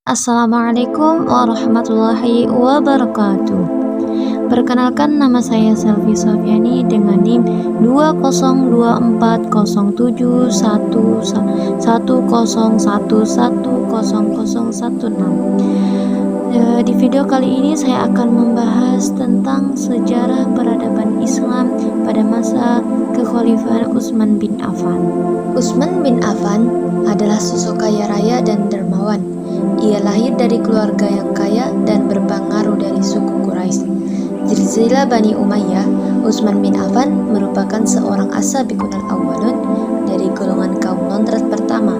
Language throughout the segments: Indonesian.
Assalamualaikum warahmatullahi wabarakatuh. Perkenalkan, nama saya Selvi Sofiani dengan NIM 202407101110016. Di video kali ini saya akan membahas tentang sejarah peradaban Islam pada masa kekhalifahan Utsman bin Affan. Utsman bin Affan adalah sosok kaya raya dan dermawan. Ia lahir dari keluarga yang kaya dan berpengaruh dari suku Quraisy. Silsilah Bani Umayyah, Utsman bin Affan merupakan seorang as-sabiqun al-awwalun dari golongan kaum Nodrat pertama.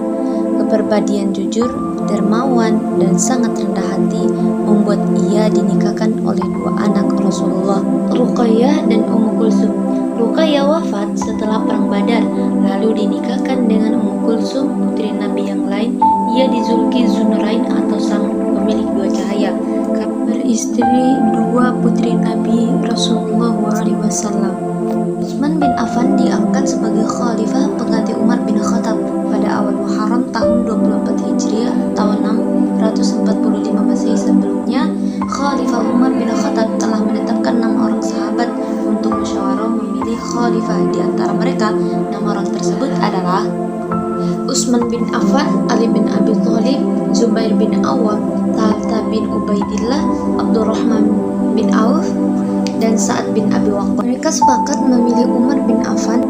Kepribadian jujur, dermawan, dan sangat rendah hati membuat ia dinikahkan oleh dua anak Rasulullah, Ruqayyah dan Ummu Kulsum. Ruqayyah wafat setelah perang Badar, lalu dinikahkan dengan Ummu Kulsum, putri Nabi yang lain. Ia dijuluki Dzunurain atau sang pemilik dua cahaya, beristri dua putri Nabi Rasulullah SAW. Utsman bin Affan diangkat sebagai khalifah pengganti Umar bin Khattab pada awal Muharram tahun 24 Hijriah tahun 645 Masehi. Sebelumnya, Khalifah Umar bin Khattab telah menetapkan 6 orang sahabat untuk musyawarah memilih khalifah. Di antara mereka, 6 orang tersebut adalah Utsman bin Affan, Ali bin Abi Thalib, Zubair bin Awwam, Talha bin Ubaidillah, Abdurrahman bin Auf, dan Sa'ad bin Abi Waqqas. Mereka sepakat memilih Umar bin Affan.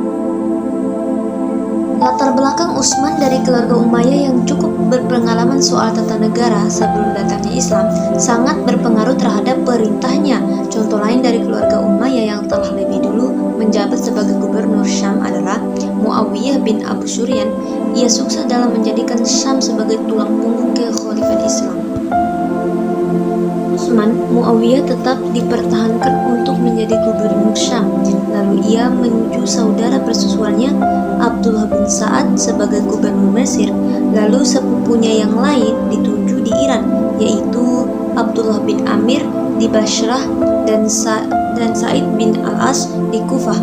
Latar belakang Utsman dari keluarga Umayyah yang cukup berpengalaman soal tata negara sebelum datangnya Islam sangat berpengaruh terhadap perintahnya. Contoh lain dari keluarga Umayyah yang telah lebih dulu menjabat sebagai gubernur Syam adalah Muawiyah bin Abu Sufyan. Ia sukses dalam menjadikan Syam sebagai tulang punggung kekhalifan Islam. Muawiyah tetap dipertahankan untuk menjadi gubernur Syam. Lalu ia menuju saudara persusuannya Abdullah bin Sa'ad sebagai gubernur Mesir. Lalu sepupunya yang lain dituju di Iran, yaitu Abdullah bin Amir di Bashrah dan Sa'id bin Al-As di Kufah.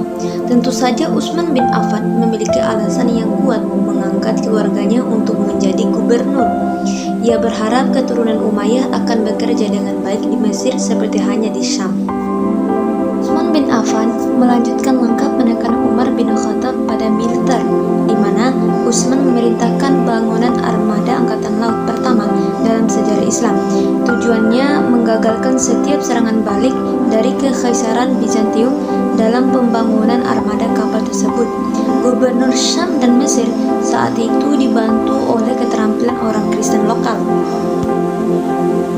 Tentu saja Utsman bin Affan memiliki alasan yang kuat mengangkat keluarganya untuk menjadi gubernur. Ia berharap keturunan Umayyah akan bekerja dengan baik di Mesir seperti hanya di Syam. Utsman bin Affan melanjutkan langkah penekan Umar bin Khattab pada militer, di mana Utsman memerintahkan bangunan armada angkatan laut pertama dalam sejarah Islam. Tujuannya menggagalkan setiap serangan balik dari Kekaisaran Bizantium dalam pembangunan armada kapal tersebut. Gubernur Syam dan Mesir saat itu dibantu oleh keterampilan orang Kristen lokal.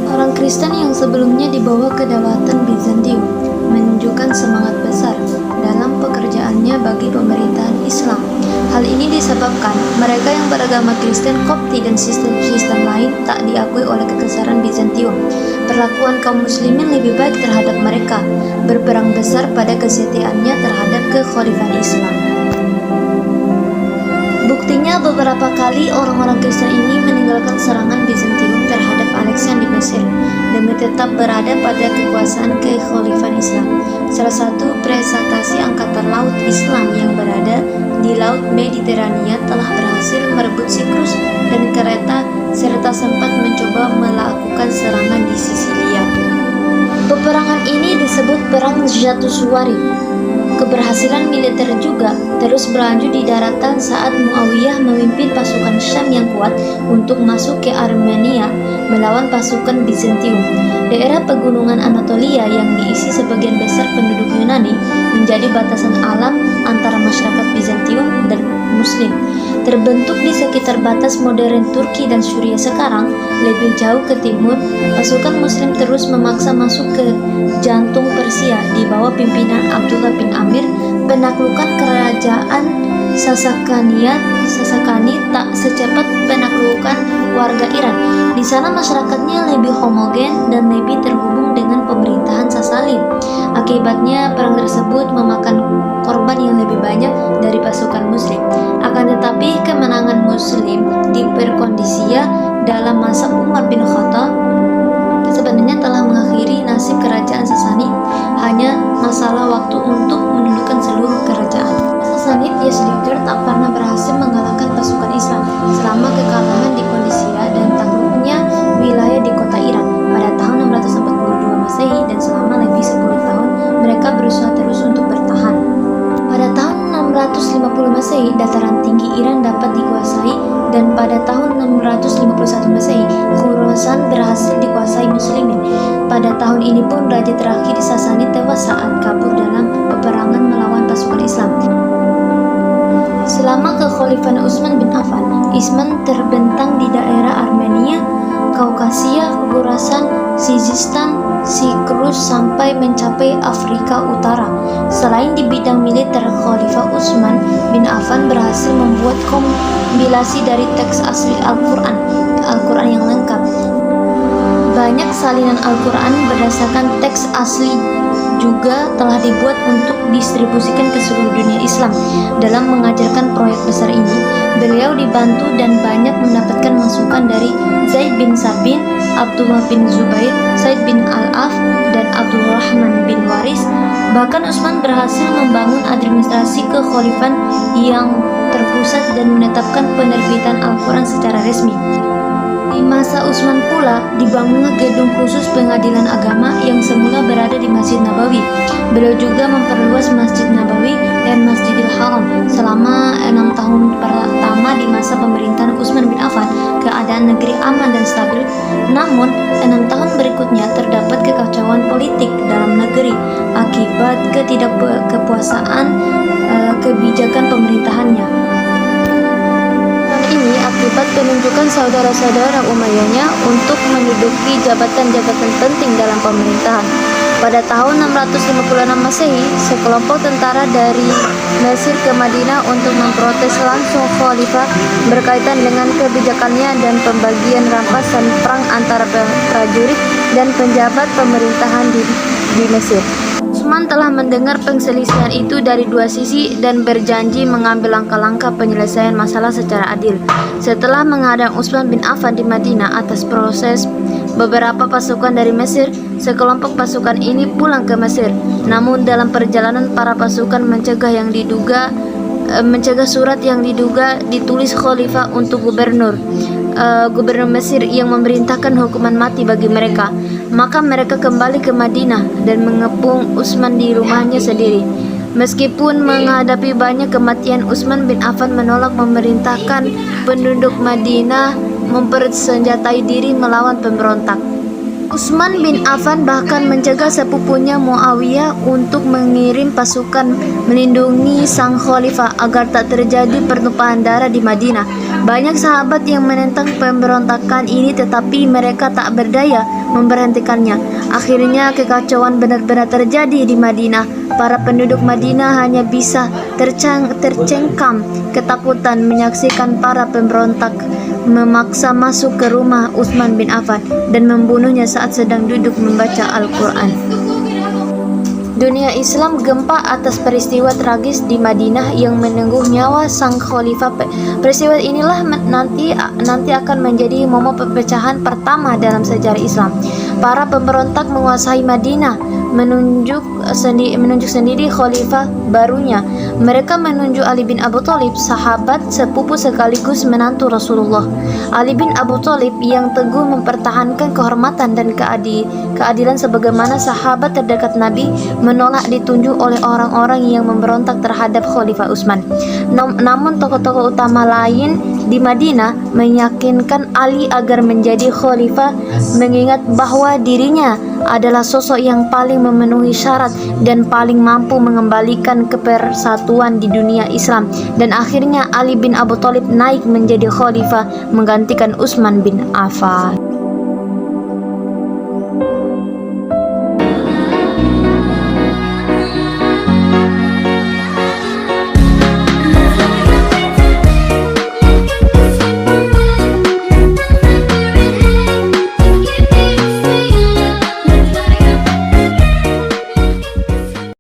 Orang Kristen yang sebelumnya dibawa kedaulatan Bizantium menunjukkan semangat besar dalam pekerjaannya bagi pemerintahan Islam. Hal ini disebabkan mereka yang beragama Kristen, Kopti, dan sistem-sistem lain tak diakui oleh Kekaisaran Bizantium. Perlakuan kaum muslimin lebih baik terhadap mereka, berperang besar pada kesetiaannya terhadap kekhalifahan Islam. Buktinya, beberapa kali orang-orang Kristen ini meninggalkan serangan Bizantium terhadap Alexander di Mesir demi tetap berada pada kekuasaan kekhalifahan Islam. Salah satu prestasi angkatan laut Islam yang berada di Laut Mediterania telah berhasil merebut Siprus dan Kreta serta sempat mencoba melakukan serangan di Sisilia. Peperangan ini disebut Perang Jatusuwari. Keberhasilan militer juga terus berlanjut di daratan saat Muawiyah memimpin pasukan Syam yang kuat untuk masuk ke Armenia melawan pasukan Bizantium. Daerah pegunungan Anatolia yang diisi sebagian besar penduduk Yunani menjadi batasan alam antara masyarakat Bizantium dan Muslim. Terbentuk di sekitar batas modern Turki dan Suriah sekarang. Lebih jauh ke timur, pasukan Muslim terus memaksa masuk ke jantung Persia di bawah pimpinan Abdullah bin Amir. Penaklukan kerajaan Sasakani tak secepat penaklukan warga Iran. Di sana masyarakatnya lebih homogen dan lebih terhubung dengan pemerintahan Sasalim. Akibatnya perang tersebut memakan korban yang lebih banyak dari pasukan Muslim. Akan tetapi kemenangan Muslim di Perkondisia dalam masa Umar bin Khattab sebenarnya telah mengakhiri nasib kerajaan Sasani. Hanya masalah waktu untuk menundukkan seluruh kerajaan. Sasanid Yazid tak pernah berhasil mengalahkan pasukan Islam selama kekalahan di Kondisia dan takluknya wilayah Pada tahun ini pun raja terakhir Sasani tewas saat kabur dalam peperangan melawan pasukan Islam. Selama kekhalifahan Utsman bin Affan, Islam terbentang di daerah Armenia, Kaukasia, Khurasan, Sistan, Sikrus sampai mencapai Afrika Utara. Selain di bidang militer, Khalifah Utsman bin Affan berhasil membuat kompilasi dari teks asli Al-Quran yang lengkap. Banyak salinan Al-Quran berdasarkan teks asli juga telah dibuat untuk distribusikan ke seluruh dunia Islam. Dalam mengajarkan proyek besar ini, beliau dibantu dan banyak mendapatkan masukan dari Zaid bin Sabin, Abdullah bin Zubair, Said bin Al-Af, dan Abdurrahman bin Waris. Bahkan Utsman berhasil membangun administrasi kekhalifahan yang terpusat dan menetapkan penerbitan Al-Quran secara resmi. Di masa Utsman pula dibangunlah gedung khusus pengadilan agama yang semula berada di Masjid Nabawi. Beliau juga memperluas Masjid Nabawi dan Masjidil Haram. Selama 6 tahun pertama di masa pemerintahan Utsman bin Affan, keadaan negeri aman dan stabil. Namun 6 tahun berikutnya terdapat kekacauan politik dalam negeri akibat ketidakpuasaan kebijakan pemerintahannya. Ini akibat penunjukan saudara-saudara Umayyahnya untuk menduduki jabatan-jabatan penting dalam pemerintahan. Pada tahun 656 Masehi, sekelompok tentara dari Mesir ke Madinah untuk memprotes langsung khalifah berkaitan dengan kebijakannya dan pembagian rampasan perang antara prajurit dan penjabat pemerintahan di Mesir. Utsman telah mendengar perselisihan itu dari dua sisi dan berjanji mengambil langkah-langkah penyelesaian masalah secara adil. Setelah menghadang Utsman bin Affan di Madinah atas proses beberapa pasukan dari Mesir, sekelompok pasukan ini pulang ke Mesir. Namun dalam perjalanan para pasukan mencegah surat yang diduga ditulis khalifah untuk gubernur Mesir yang memerintahkan hukuman mati bagi mereka. Maka mereka kembali ke Madinah dan mengepung Utsman di rumahnya sendiri. Meskipun menghadapi banyak kematian, Utsman bin Affan menolak memerintahkan penduduk Madinah mempersenjatai diri melawan pemberontak. Utsman bin Affan bahkan mencegah sepupunya Muawiyah untuk mengirim pasukan melindungi sang khalifah agar tak terjadi pertumpahan darah di Madinah. Banyak sahabat yang menentang pemberontakan ini, tetapi mereka tak berdaya memberhentikannya. Akhirnya kekacauan benar-benar terjadi di Madinah. Para penduduk Madinah hanya bisa tercengkam ketakutan menyaksikan para pemberontak memaksa masuk ke rumah Utsman bin Affan dan membunuhnya saat sedang duduk membaca Al-Quran. Dunia Islam gempa atas peristiwa tragis di Madinah yang menengguh nyawa sang khalifah. Peristiwa inilah nanti akan menjadi momen perpecahan pertama dalam sejarah Islam. Para pemberontak menguasai Madinah, menunjuk sendiri khalifah barunya. Mereka menunjuk Ali bin Abu Thalib, sahabat sepupu sekaligus menantu Rasulullah. Ali bin Abu Thalib yang teguh mempertahankan kehormatan dan keadilan sebagaimana sahabat terdekat Nabi, menolak ditunjuk oleh orang-orang yang memberontak terhadap Khalifah Utsman. Namun tokoh-tokoh utama lain di Madinah meyakinkan Ali agar menjadi khalifah, mengingat bahwa dirinya adalah sosok yang paling memenuhi syarat dan paling mampu mengembalikan kepersatuan di dunia Islam. Dan akhirnya Ali bin Abu Thalib naik menjadi khalifah menggantikan Utsman bin Affan.